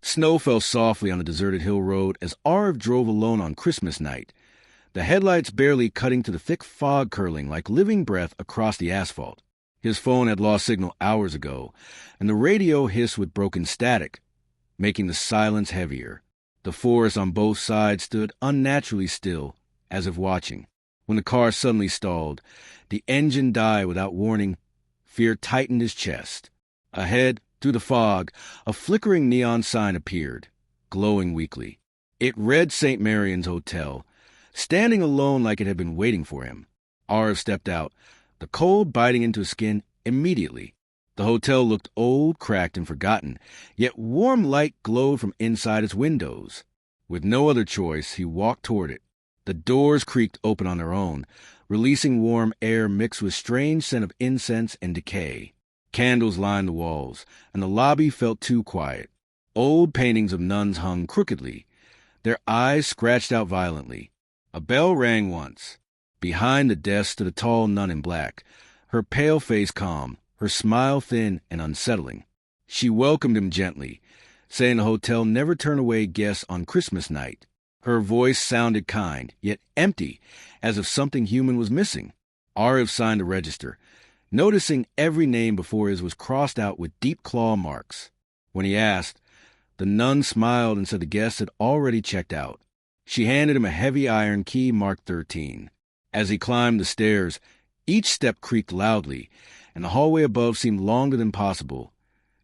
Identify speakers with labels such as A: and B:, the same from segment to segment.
A: Snow fell softly on the deserted hill road as Aarav drove alone on Christmas night, the headlights barely cutting through the thick fog curling like living breath across the asphalt. His phone had lost signal hours ago, and the radio hissed with broken static, making the silence heavier. The forest on both sides stood unnaturally still, as if watching. When the car suddenly stalled, the engine died without warning. Fear tightened his chest. Ahead, through the fog, a flickering neon sign appeared, glowing weakly. It read St. Marian's Hotel, standing alone like it had been waiting for him. Aarav stepped out, the cold biting into his skin immediately. The hotel looked old, cracked, and forgotten, yet warm light glowed from inside its windows. With no other choice, he walked toward it. The doors creaked open on their own, releasing warm air mixed with strange scent of incense and decay. Candles lined the walls, and the lobby felt too quiet. Old paintings of nuns hung crookedly, their eyes scratched out violently. A bell rang once. Behind the desk stood a tall nun in black, her pale face calm, her smile thin and unsettling. She welcomed him gently, saying the hotel never turned away guests on Christmas night. Her voice sounded kind, yet empty, as if something human was missing. Aarav signed the register, noticing every name before his was crossed out with deep claw marks. When he asked, the nun smiled and said the guests had already checked out. She handed him a heavy iron key marked 13. As he climbed the stairs, each step creaked loudly, and the hallway above seemed longer than possible,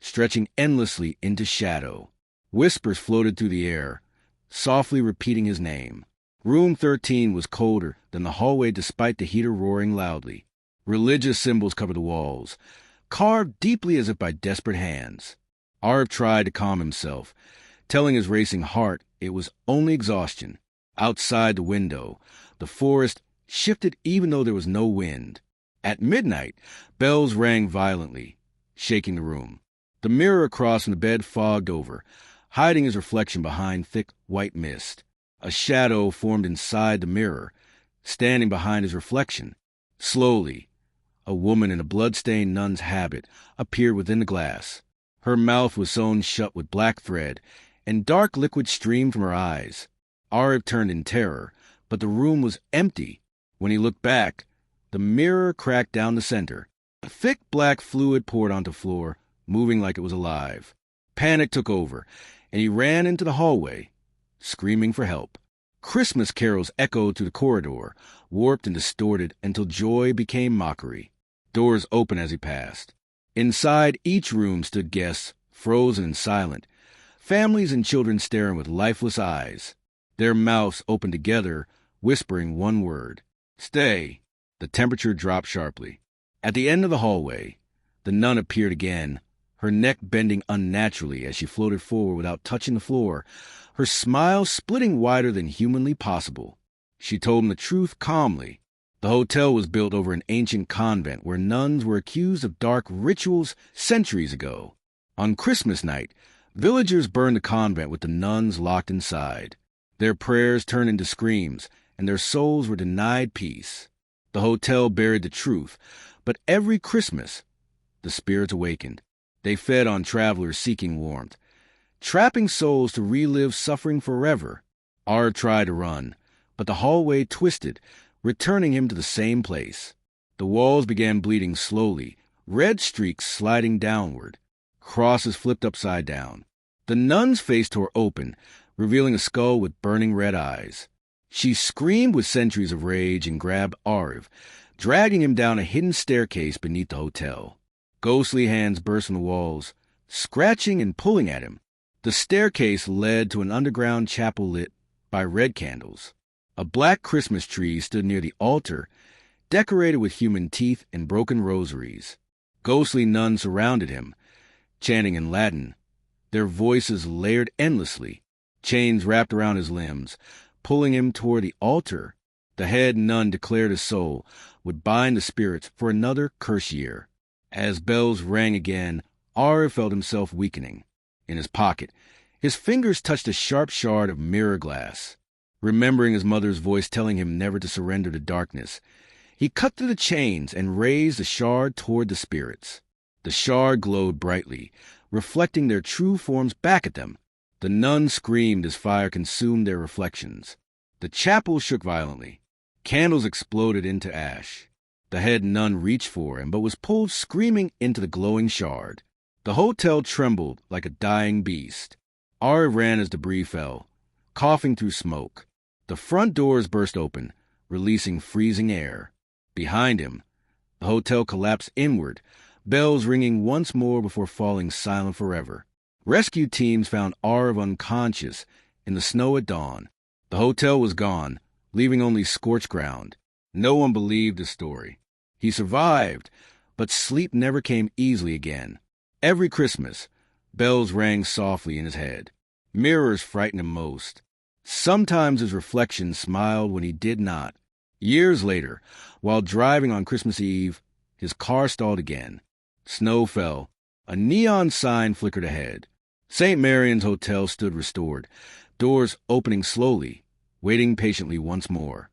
A: stretching endlessly into shadow. Whispers floated through the air, softly repeating his name. Room 13 was colder than the hallway despite the heater roaring loudly. Religious symbols covered the walls, carved deeply as if by desperate hands. Aarav tried to calm himself, telling his racing heart it was only exhaustion. Outside the window, the forest shifted even though there was no wind. At midnight, bells rang violently, shaking the room. The mirror across from the bed fogged over, hiding his reflection behind thick white mist. A shadow formed inside the mirror, standing behind his reflection. Slowly, a woman in a blood-stained nun's habit appeared within the glass. Her mouth was sewn shut with black thread, and dark liquid streamed from her eyes. Aarav turned in terror, but the room was empty. When he looked back, the mirror cracked down the center. A thick black fluid poured onto the floor, moving like it was alive. Panic took over, and he ran into the hallway, screaming for help. Christmas carols echoed through the corridor, warped and distorted until joy became mockery. Doors opened as he passed. Inside each room stood guests, frozen and silent, families and children staring with lifeless eyes. Their mouths opened together, whispering one word, "Stay." The temperature dropped sharply. At the end of the hallway, the nun appeared again, her neck bending unnaturally as she floated forward without touching the floor, her smile splitting wider than humanly possible. She told him the truth calmly. The hotel was built over an ancient convent where nuns were accused of dark rituals centuries ago. On Christmas night, villagers burned the convent with the nuns locked inside. Their prayers turned into screams, and their souls were denied peace. The hotel buried the truth, but every Christmas, the spirits awakened. They fed on travelers seeking warmth, trapping souls to relive suffering forever. Aarav tried to run, but the hallway twisted, returning him to the same place. The walls began bleeding slowly, red streaks sliding downward. Crosses flipped upside down. The nun's face tore open, revealing a skull with burning red eyes. She screamed with centuries of rage and grabbed Aarav, dragging him down a hidden staircase beneath the hotel. Ghostly hands burst from the walls, scratching and pulling at him. The staircase led to an underground chapel lit by red candles. A black Christmas tree stood near the altar, decorated with human teeth and broken rosaries. Ghostly nuns surrounded him, chanting in Latin, their voices layered endlessly. Chains wrapped around his limbs, pulling him toward the altar. The head nun declared his soul would bind the spirits for another curse year. As bells rang again, Aarav felt himself weakening. In his pocket, his fingers touched a sharp shard of mirror glass. Remembering his mother's voice telling him never to surrender to darkness, he cut through the chains and raised the shard toward the spirits. The shard glowed brightly, reflecting their true forms back at them. The nuns screamed as fire consumed their reflections. The chapel shook violently. Candles exploded into ash. The head nun reached for him, but was pulled screaming into the glowing shard. The hotel trembled like a dying beast. Aarav ran as debris fell, coughing through smoke. The front doors burst open, releasing freezing air. Behind him, the hotel collapsed inward, bells ringing once more before falling silent forever. Rescue teams found Aarav unconscious in the snow at dawn. The hotel was gone, leaving only scorched ground. No one believed the story. He survived, but sleep never came easily again. Every Christmas, bells rang softly in his head. Mirrors frightened him most. Sometimes his reflection smiled when he did not. Years later, while driving on Christmas Eve, his car stalled again. Snow fell. A neon sign flickered ahead. St. Marian's Hotel stood restored, doors opening slowly, waiting patiently once more.